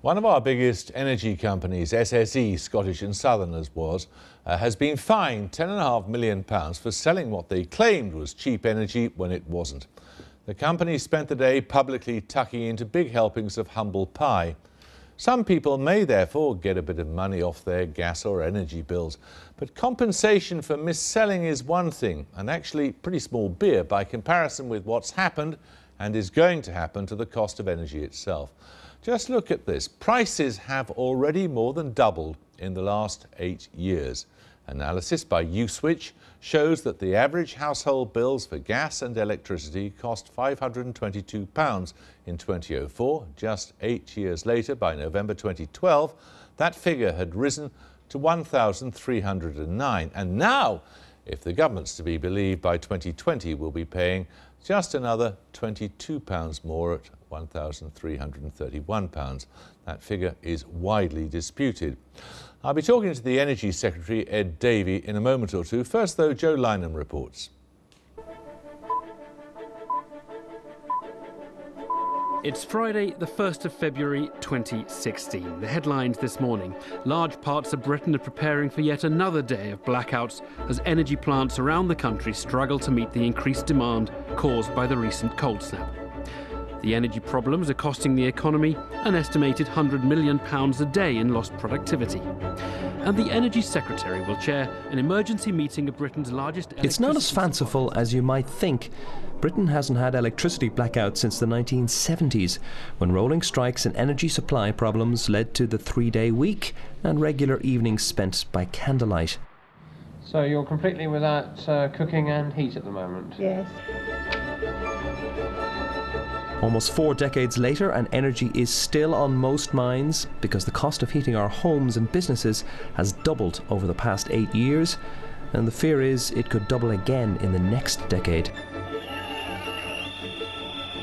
One of our biggest energy companies, SSE, Scottish and Southern as was, has been fined £10.5 million for selling what they claimed was cheap energy when it wasn't. The company spent the day publicly tucking into big helpings of humble pie. Some people may therefore get a bit of money off their gas or energy bills, but compensation for mis-selling is one thing, and actually pretty small beer by comparison with what's happened and is going to happen to the cost of energy itself. Just look at this. Prices have already more than doubled in the last 8 years. Analysis by Newsnight shows that the average household bills for gas and electricity cost £522 in 2004. Just 8 years later, by November 2012, that figure had risen to £1,309. And now, if the government's to be believed, by 2020 we'll be paying just another £22 more at £1,331. That figure is widely disputed. I'll be talking to the Energy Secretary, Ed Davey, in a moment or two. First, though, Joe Lynham reports. It's Friday, the 1st of February 2016. The headlines this morning. Large parts of Britain are preparing for yet another day of blackouts as energy plants around the country struggle to meet the increased demand caused by the recent cold snap. The energy problems are costing the economy an estimated £100 million a day in lost productivity. And the Energy Secretary will chair an emergency meeting of Britain's largest electricity... It's not as fanciful as you might think. Britain hasn't had electricity blackouts since the 1970s, when rolling strikes and energy supply problems led to the 3-day week and regular evenings spent by candlelight. So you're completely without cooking and heat at the moment? Yes. Almost 4 decades later, and energy is still on most minds because the cost of heating our homes and businesses has doubled over the past 8 years, and the fear is it could double again in the next decade.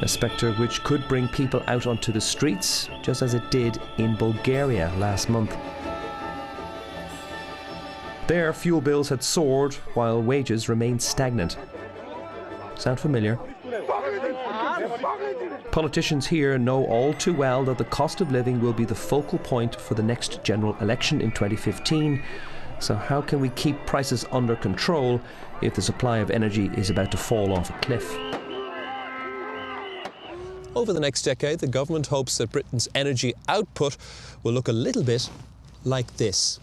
A spectre which could bring people out onto the streets, just as it did in Bulgaria last month. There, fuel bills had soared while wages remained stagnant. Sound familiar? Politicians here know all too well that the cost of living will be the focal point for the next general election in 2015. So how can we keep prices under control if the supply of energy is about to fall off a cliff? Over the next decade, the government hopes that Britain's energy output will look a little bit like this.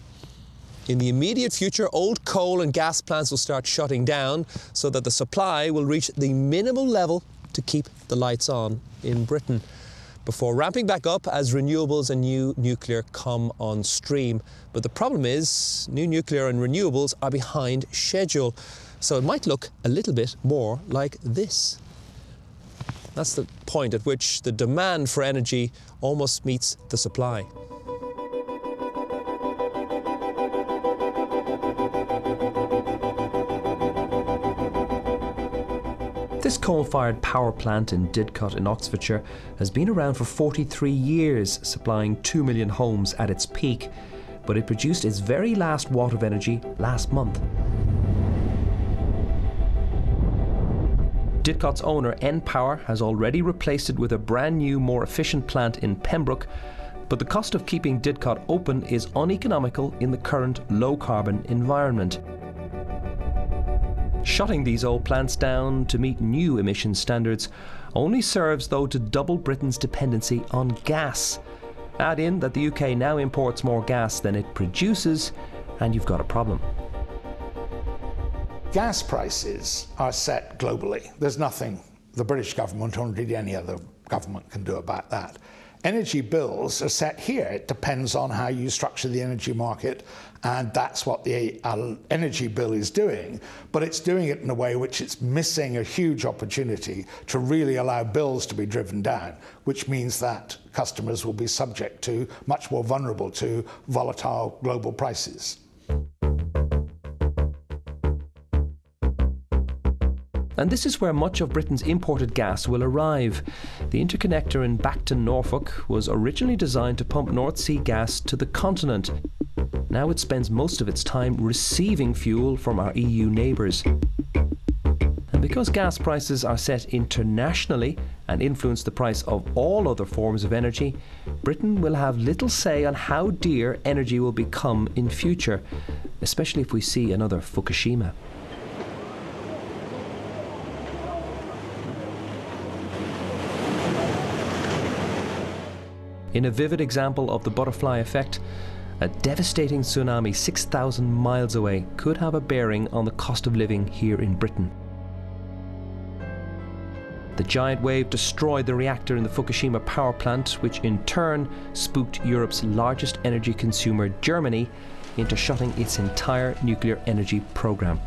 In the immediate future, old coal and gas plants will start shutting down so that the supply will reach the minimal level to keep the lights on in Britain, before ramping back up as renewables and new nuclear come on stream. But the problem is, new nuclear and renewables are behind schedule, so it might look a little bit more like this. That's the point at which the demand for energy almost meets the supply. This coal-fired power plant in Didcot in Oxfordshire has been around for 43 years, supplying 2 million homes at its peak, but it produced its very last watt of energy last month. Didcot's owner, npower, has already replaced it with a brand new, more efficient plant in Pembroke, but the cost of keeping Didcot open is uneconomical in the current low-carbon environment. Shutting these old plants down to meet new emission standards only serves, though, to double Britain's dependency on gas. Add in that the UK now imports more gas than it produces, and you've got a problem. Gas prices are set globally. There's nothing the British government or indeed any other government can do about that. Energy bills are set here. It depends on how you structure the energy market, and that's what the energy bill is doing. But it's doing it in a way which it's missing a huge opportunity to really allow bills to be driven down, which means that customers will be subject to, much more vulnerable to, volatile global prices. And this is where much of Britain's imported gas will arrive. The interconnector in Bacton, Norfolk, was originally designed to pump North Sea gas to the continent. Now it spends most of its time receiving fuel from our EU neighbours. And because gas prices are set internationally and influence the price of all other forms of energy, Britain will have little say on how dear energy will become in future, especially if we see another Fukushima. In a vivid example of the butterfly effect, a devastating tsunami 6,000 miles away could have a bearing on the cost of living here in Britain. The giant wave destroyed the reactor in the Fukushima power plant, which in turn spooked Europe's largest energy consumer, Germany, into shutting its entire nuclear energy program.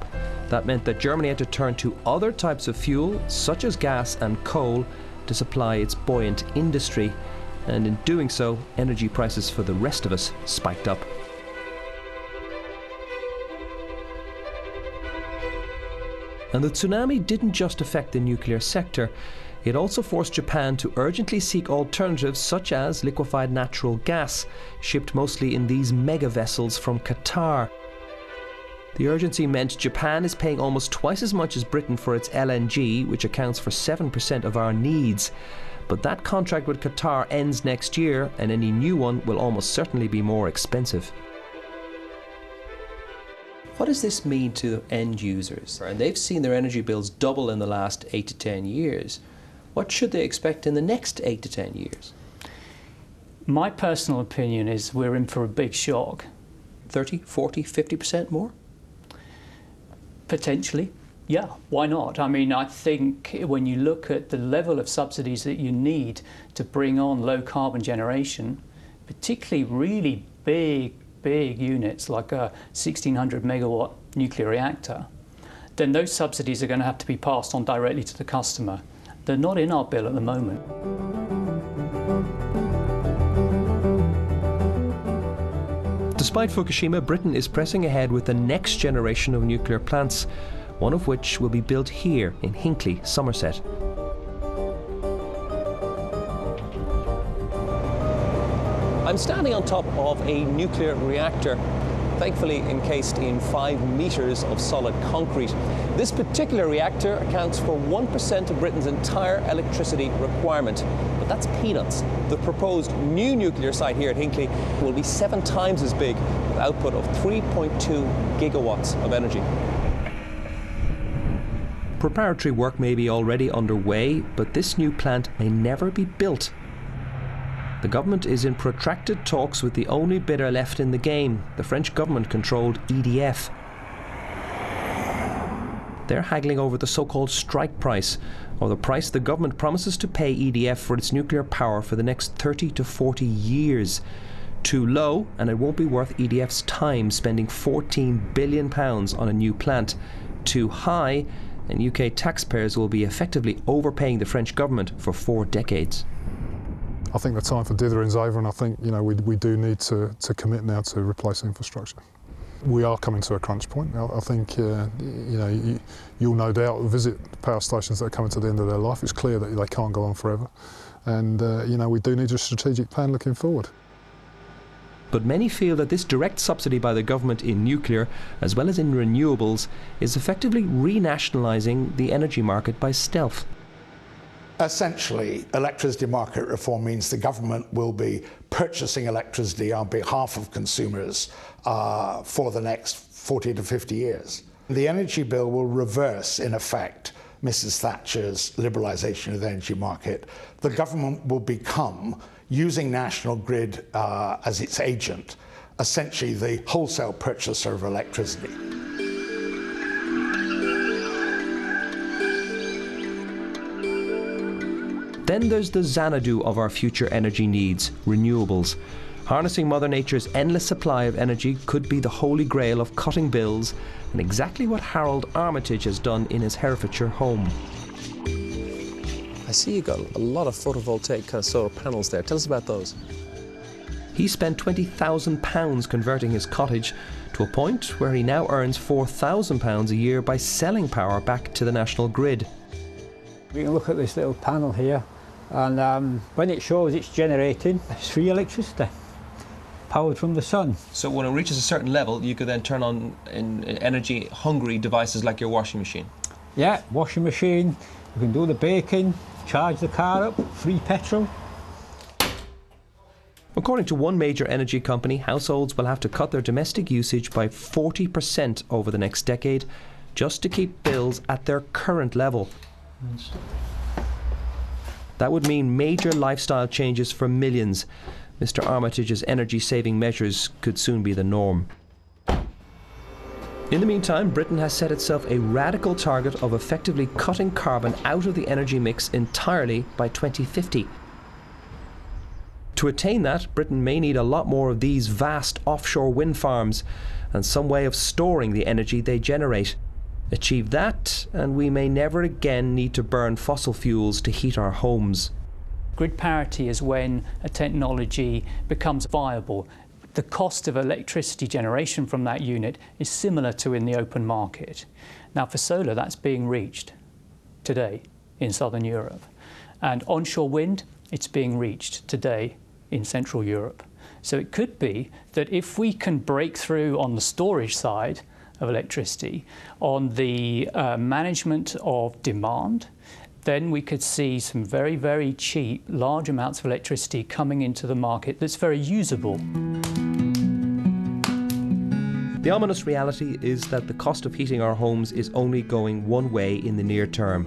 That meant that Germany had to turn to other types of fuel, such as gas and coal, to supply its buoyant industry. And in doing so, energy prices for the rest of us spiked up. And the tsunami didn't just affect the nuclear sector, it also forced Japan to urgently seek alternatives such as liquefied natural gas, shipped mostly in these mega vessels from Qatar. The urgency meant Japan is paying almost twice as much as Britain for its LNG, which accounts for 7% of our needs. But that contract with Qatar ends next year, and any new one will almost certainly be more expensive. What does this mean to end users? And they've seen their energy bills double in the last 8 to 10 years. What should they expect in the next 8 to 10 years? My personal opinion is we're in for a big shock. 30, 40, 50% more? Potentially. Yeah, why not? I mean, I think when you look at the level of subsidies that you need to bring on low carbon generation, particularly really big units like a 1600 megawatt nuclear reactor, then those subsidies are going to have to be passed on directly to the customer. They're not in our bill at the moment. Despite Fukushima, Britain is pressing ahead with the next generation of nuclear plants, one of which will be built here in Hinckley, Somerset. I'm standing on top of a nuclear reactor, thankfully encased in 5 meters of solid concrete. This particular reactor accounts for 1% of Britain's entire electricity requirement, but that's peanuts. The proposed new nuclear site here at Hinckley will be 7 times as big, with output of 3.2 gigawatts of energy. Preparatory work may be already underway, but this new plant may never be built. The government is in protracted talks with the only bidder left in the game, the French government-controlled EDF. They're haggling over the so-called strike price, or the price the government promises to pay EDF for its nuclear power for the next 30 to 40 years. Too low, and it won't be worth EDF's time spending £14 billion on a new plant. Too high, and UK taxpayers will be effectively overpaying the French government for 4 decades. I think the time for dithering is over, and I think we do need to commit now to replace infrastructure. We are coming to a crunch point. I think you'll no doubt visit power stations that are coming to the end of their life. It's clear that they can't go on forever, and we do need a strategic plan looking forward. But many feel that this direct subsidy by the government in nuclear, as well as in renewables, is effectively renationalising the energy market by stealth. Essentially, electricity market reform means the government will be purchasing electricity on behalf of consumers for the next 40 to 50 years. The energy bill will reverse, in effect, Mrs. Thatcher's liberalisation of the energy market. The government will become, using National Grid as its agent, essentially the wholesale purchaser of electricity. Then there's the Xanadu of our future energy needs, renewables. Harnessing Mother Nature's endless supply of energy could be the holy grail of cutting bills, and exactly what Harold Armitage has done in his Herefordshire home. I see you got a lot of photovoltaic kind of solar panels there. Tell us about those. He spent £20,000 converting his cottage to a point where he now earns £4,000 a year by selling power back to the national grid. We can look at this little panel here, and when it shows it's generating, it's free electricity, powered from the sun. So when it reaches a certain level, you could then turn on energy-hungry devices like your washing machine? Yeah, washing machine, you can do the baking, charge the car up, free petrol. According to one major energy company, households will have to cut their domestic usage by 40% over the next decade just to keep bills at their current level. That would mean major lifestyle changes for millions. Mr. Armitage's energy-saving measures could soon be the norm. In the meantime, Britain has set itself a radical target of effectively cutting carbon out of the energy mix entirely by 2050. To attain that, Britain may need a lot more of these vast offshore wind farms and some way of storing the energy they generate. Achieve that, and we may never again need to burn fossil fuels to heat our homes. Grid parity is when a technology becomes viable. The cost of electricity generation from that unit is similar to in the open market. Now for solar, that's being reached today in southern Europe. And onshore wind, it's being reached today in Central Europe. So it could be that if we can break through on the storage side of electricity, on the management of demand, then we could see some very, very cheap, large amounts of electricity coming into the market that's very usable. The ominous reality is that the cost of heating our homes is only going one way in the near term,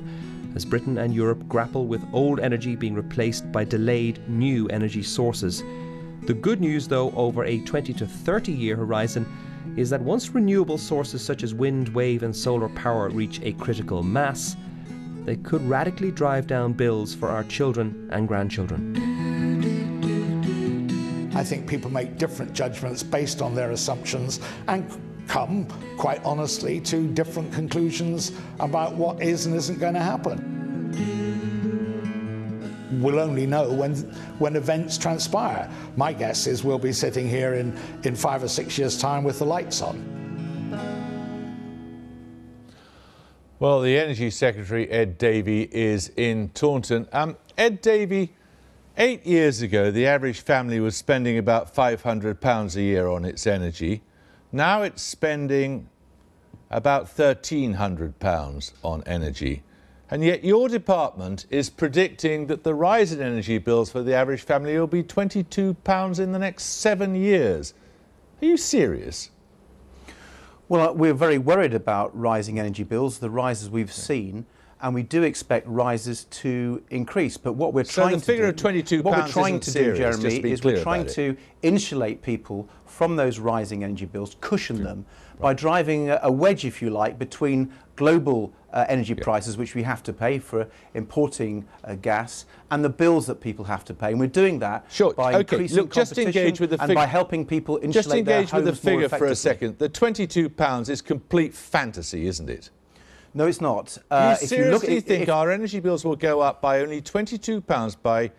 as Britain and Europe grapple with old energy being replaced by delayed new energy sources. The good news, though, over a 20 to 30 year horizon is that once renewable sources such as wind, wave and solar power reach a critical mass, they could radically drive down bills for our children and grandchildren. I think people make different judgments based on their assumptions and come, quite honestly, to different conclusions about what is and isn't going to happen. We'll only know when events transpire. My guess is we'll be sitting here in 5 or 6 years' time with the lights on. Well, the Energy Secretary, Ed Davey, is in Taunton. Ed Davey, 8 years ago, the average family was spending about £500 a year on its energy. Now it's spending about £1,300 on energy. And yet your department is predicting that the rise in energy bills for the average family will be £22 in the next 7 years. Are you serious? Well, we're very worried about rising energy bills, the rises we've seen, and we do expect rises to increase. But what we're trying the figure of £22 what we're trying to do, Jeremy, is we're trying to to insulate people from those rising energy bills, cushion them by driving a wedge, if you like, between global energy prices, which we have to pay for importing gas, and the bills that people have to pay. And we're doing that by increasing competition and by helping people insulate their homes more effectively. Just engage with the figure for a second. The £22 is complete fantasy, isn't it? No, it's not. You seriously think our energy bills will go up by only £22 by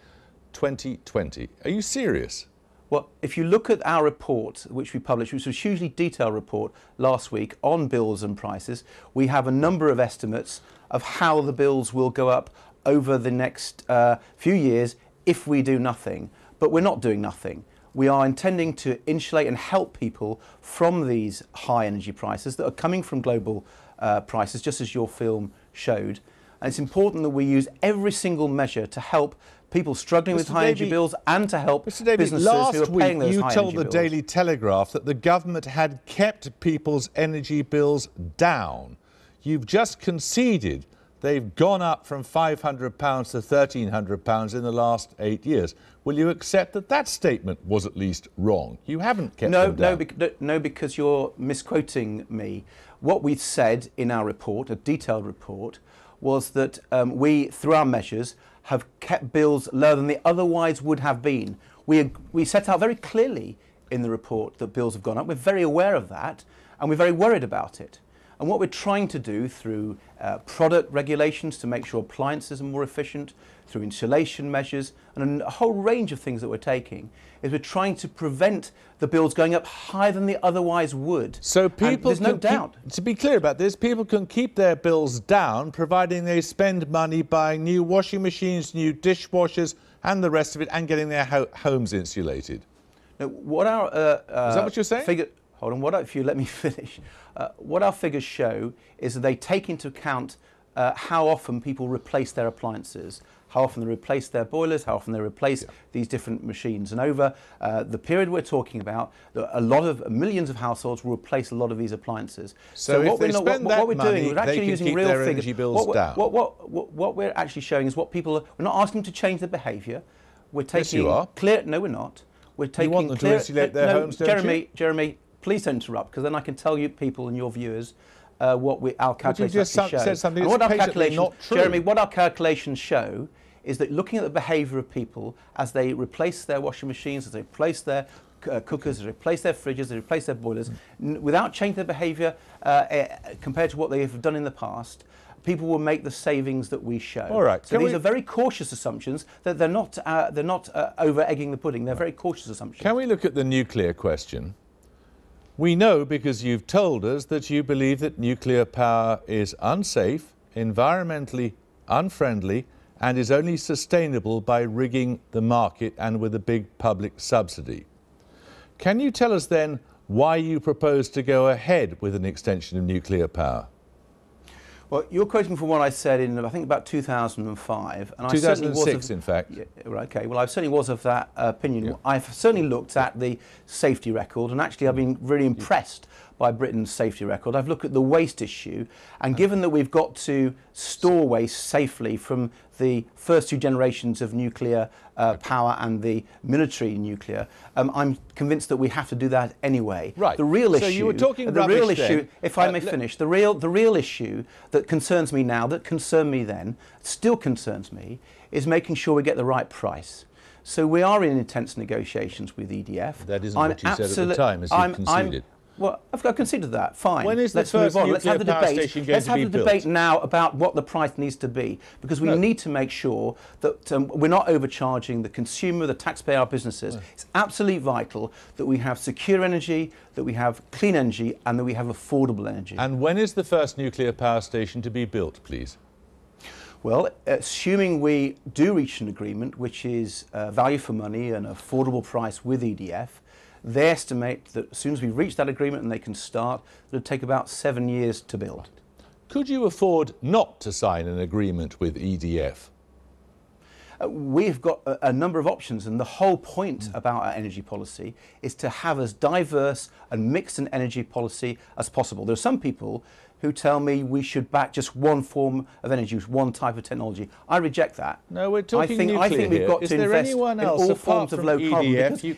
2020? Are you serious? Well, if you look at our report, which we published, which was a hugely detailed report last week on bills and prices, we have a number of estimates of how the bills will go up over the next few years if we do nothing. But we're not doing nothing. We are intending to insulate and help people from these high energy prices that are coming from global prices, just as your film showed. And it's important that we use every single measure to help people struggling with high energy bills and to help businesses who are paying those high energy bills. Last week you told the Daily Telegraph that the government had kept people's energy bills down. You've just conceded they've gone up from £500 to £1,300 in the last 8 years. Will you accept that that statement was at least wrong? You haven't kept them down. No, because you're misquoting me. What we said in our report, a detailed report, was that we, through our measures, have kept bills lower than they otherwise would have been. We set out very clearly in the report that bills have gone up. We're very aware of that, and we're very worried about it. And what we're trying to do through product regulations to make sure appliances are more efficient, through insulation measures, and a whole range of things that we're taking, is we're trying to prevent the bills going up higher than they otherwise would. So people, there's no doubt. To be clear about this, people can keep their bills down providing they spend money buying new washing machines, new dishwashers and the rest of it, and getting their homes insulated. Now, what our is that what you're saying? Hold on, if you let me finish. What our figures show is that they take into account how often people replace their appliances, how often they replace their boilers, how often they replace these different machines. And over the period we're talking about, millions of households will replace a lot of these appliances. So what if they spend that we're money, doing, we're actually they can using keep real their figures. energy bills down. What we're actually showing is what people are, we're not asking them to change their behaviour. We're taking Yes, you are. clear. No, we're not. We're taking You want them clear, to insulate their homes, don't you? Jeremy, please don't interrupt, because then I can tell you people and your viewers what our calculations actually show. Said something And that's patently not true. Jeremy, what our calculations show is that looking at the behaviour of people as they replace their washing machines, as they replace their cookers, as they replace their fridges, as they replace their boilers, without changing their behaviour compared to what they have done in the past, people will make the savings that we show. All right. So these are very cautious assumptions. That they're not over egging the pudding. They're very cautious assumptions. Can we look at the nuclear question? We know, because you've told us, that you believe that nuclear power is unsafe, environmentally unfriendly, and is only sustainable by rigging the market and with a big public subsidy. Can you tell us then why you propose to go ahead with an extension of nuclear power? Well, you're quoting from what I said in, I think, about 2005. And 2006, in fact. Yeah, right, OK. Well, I certainly was of that opinion. Yeah. I've certainly looked at the safety record, and actually I've been really impressed by Britain's safety record. I've looked at the waste issue, and given that we've got to store waste safely from the first two generations of nuclear power and the military nuclear, I'm convinced that we have to do that anyway. Right. The real issue. So you were talking the real rubbish issue, then. if I may finish, the real issue that concerns me now, that concerned me then, still concerns me, is making sure we get the right price. So we are in intense negotiations with EDF. That isn't what you said at the time, as you conceded. Well, I've conceded that. Fine. When is the Let's first move on. Let's have the nuclear power debate. station going Let's to have be the built? debate now about what the price needs to be, because we need to make sure that we're not overcharging the consumer, the taxpayer, our businesses. It's absolutely vital that we have secure energy, that we have clean energy, and that we have affordable energy. And when is the first nuclear power station to be built, please? Well, assuming we do reach an agreement, which is value for money and affordable price with EDF, they estimate that as soon as we reach that agreement and they can start, it'll take about 7 years to build. Could you afford not to sign an agreement with EDF? We've got a number of options, and the whole point about our energy policy is to have as diverse and mixed an energy policy as possible. There are some people who tell me we should back just one form of energy, one type of technology. I reject that. No, we're talking nuclear I think we've got here. to Is there invest anyone in else all apart forms of from low carbon. EDF? Because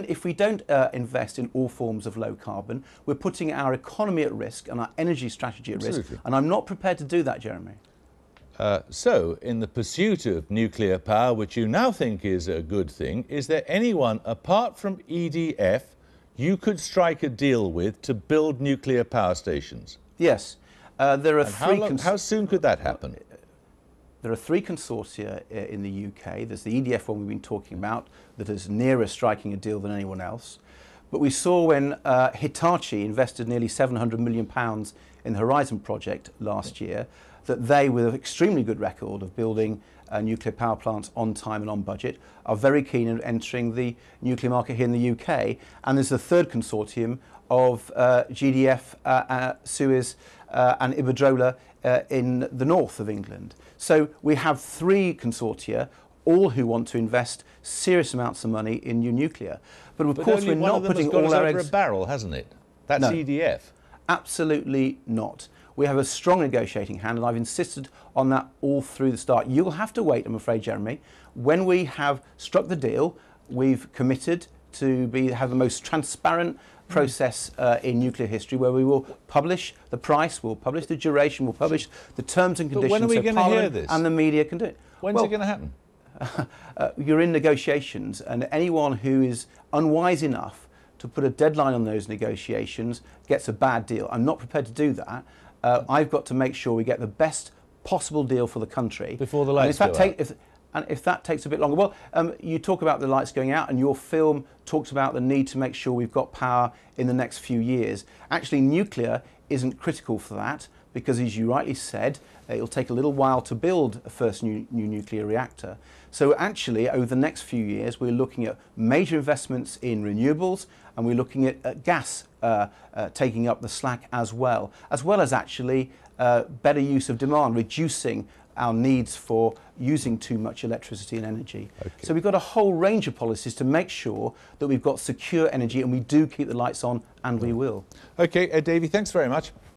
if we don't invest in all forms of low carbon, we're putting our economy at risk and our energy strategy at risk. And I'm not prepared to do that, Jeremy. So, in the pursuit of nuclear power, which you now think is a good thing, is there anyone apart from EDF you could strike a deal with to build nuclear power stations? Yes. There are how soon could that happen? There are three consortia in the UK. There's the EDF one we've been talking about that is nearer striking a deal than anyone else. But we saw when Hitachi invested nearly £700 million in the Horizon project last year, that they, with an extremely good record of building nuclear power plants on time and on budget, are very keen in entering the nuclear market here in the UK. And there's a third consortium of GDF, Suez and Iberdrola in the north of England. So we have three consortia, all who want to invest serious amounts of money in new nuclear. But of course we're not putting all our eggs... a barrel, hasn't it? That's No. EDF. Absolutely not. We have a strong negotiating hand, and I've insisted on that all through the start. You'll have to wait, I'm afraid, Jeremy. When we have struck the deal, we've committed to have the most transparent process in nuclear history, where we will publish the price, we'll publish the duration, we'll publish the terms and conditions. But when are we going to hear this? And the media can do it. When's it going to happen? You're in negotiations, and anyone who is unwise enough to put a deadline on those negotiations gets a bad deal. I'm not prepared to do that. I've got to make sure we get the best possible deal for the country. Before the lights go out. And if that takes a bit longer, well, you talk about the lights going out, and your film talks about the need to make sure we've got power in the next few years. Actually, nuclear isn't critical for that, because as you rightly said, it'll take a little while to build a first new nuclear reactor. So actually, over the next few years, we're looking at major investments in renewables, and we're looking at gas taking up the slack as well as actually better use of demand, reducing our needs for using too much electricity and energy. Okay. So we've got a whole range of policies to make sure that we've got secure energy and we do keep the lights on, and we will. OK, Davey, thanks very much.